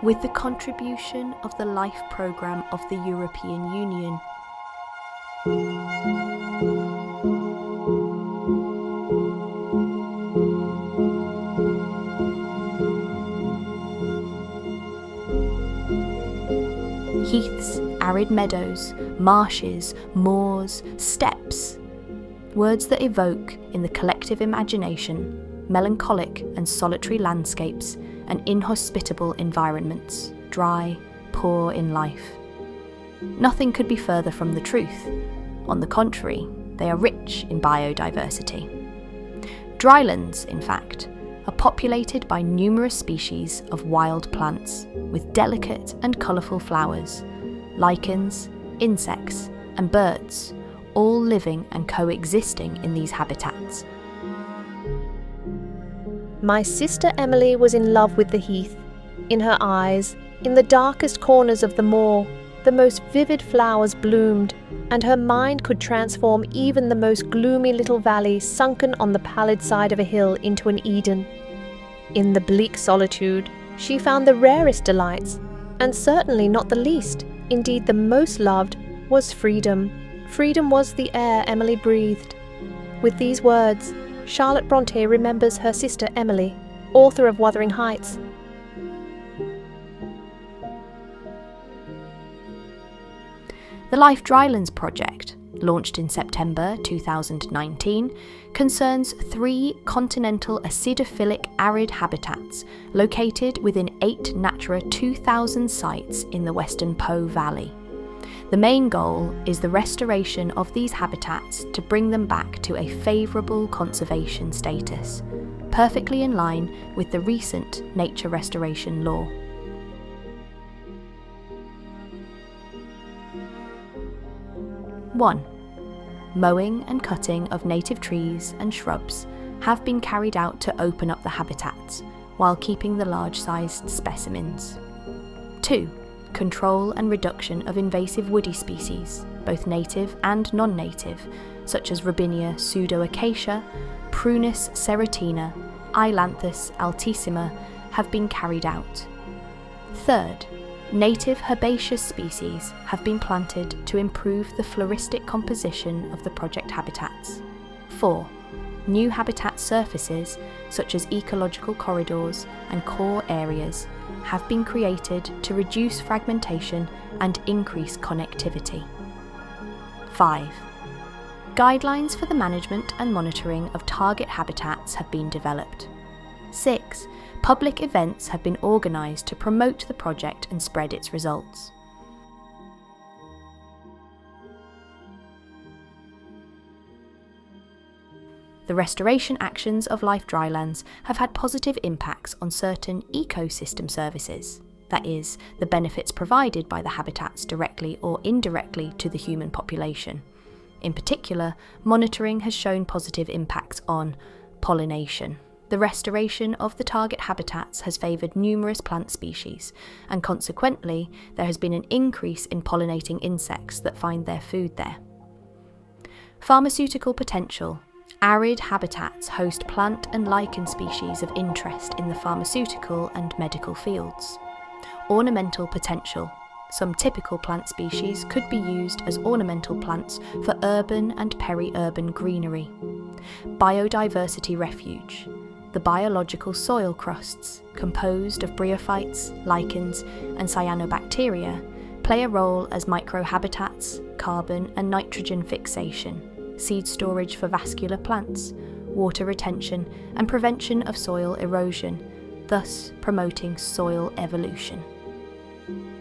with the contribution of the LIFE programme of the European Union. Heaths, arid meadows, marshes, moors, steppes. Words that evoke, in the collective imagination, melancholic and solitary landscapes and inhospitable environments, dry, poor in life. Nothing could be further from the truth. On the contrary, they are rich in biodiversity. Drylands, in fact, are populated by numerous species of wild plants with delicate and colourful flowers, lichens, insects and birds, all living and coexisting in these habitats. My sister Emily was in love with the heath. In her eyes, in the darkest corners of the moor, the most vivid flowers bloomed, and her mind could transform even the most gloomy little valley sunken on the pallid side of a hill into an Eden. In the bleak solitude, she found the rarest delights, and certainly not the least, indeed the most loved, was freedom. Freedom was the air Emily breathed. With these words, Charlotte Brontë remembers her sister Emily, author of Wuthering Heights. The LifeDrylands project, launched in September 2019, concerns 3 continental acidophilic arid habitats located within 8 Natura 2000 sites in the Western Po Valley. The main goal is the restoration of these habitats to bring them back to a favourable conservation status, perfectly in line with the recent nature restoration law. One, mowing and cutting of native trees and shrubs have been carried out to open up the habitats, while keeping the large-sized specimens. 2, control and reduction of invasive woody species, both native and non-native, such as Robinia pseudoacacia, Prunus serratina, Ailanthus altissima, have been carried out. 3rd, native herbaceous species have been planted to improve the floristic composition of the project habitats. 4, new habitat surfaces, such as ecological corridors and core areas, have been created to reduce fragmentation and increase connectivity. 5, guidelines for the management and monitoring of target habitats have been developed. 6, public events have been organised to promote the project and spread its results. The restoration actions of LifeDrylands have had positive impacts on certain ecosystem services, that is, the benefits provided by the habitats directly or indirectly to the human population. In particular, monitoring has shown positive impacts on pollination. The restoration of the target habitats has favoured numerous plant species, and consequently, there has been an increase in pollinating insects that find their food there. Pharmaceutical potential. Arid habitats host plant and lichen species of interest in the pharmaceutical and medical fields. Ornamental potential. Some typical plant species could be used as ornamental plants for urban and peri-urban greenery. Biodiversity refuge. The biological soil crusts, composed of bryophytes, lichens and cyanobacteria, play a role as microhabitats, carbon and nitrogen fixation, seed storage for vascular plants, water retention and prevention of soil erosion, thus promoting soil evolution.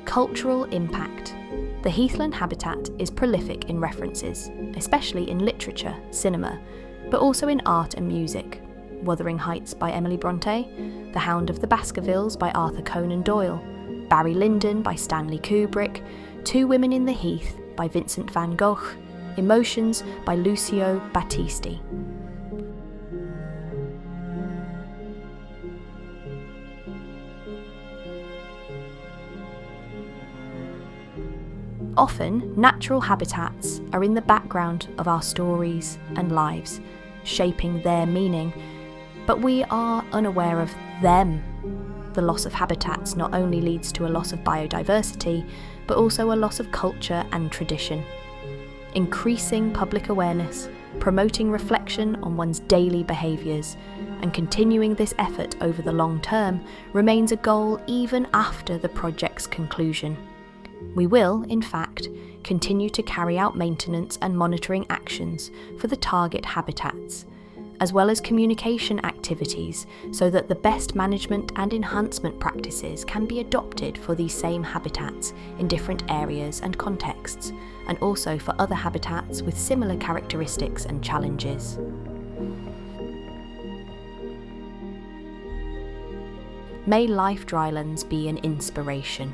Cultural impact. The heathland habitat is prolific in references, especially in literature, cinema, but also in art and music. Wuthering Heights by Emily Brontë, The Hound of the Baskervilles by Arthur Conan Doyle, Barry Lyndon by Stanley Kubrick, Two Women in the Heath by Vincent van Gogh, Emotions by Lucio Battisti. Often, natural habitats are in the background of our stories and lives, shaping their meaning, but we are unaware of them. The loss of habitats not only leads to a loss of biodiversity, but also a loss of culture and tradition. Increasing public awareness, promoting reflection on one's daily behaviours, and continuing this effort over the long term remains a goal even after the project's conclusion. We will, in fact, continue to carry out maintenance and monitoring actions for the target habitats, as well as communication activities so that the best management and enhancement practices can be adopted for these same habitats in different areas and contexts, and also for other habitats with similar characteristics and challenges. May LifeDrylands be an inspiration.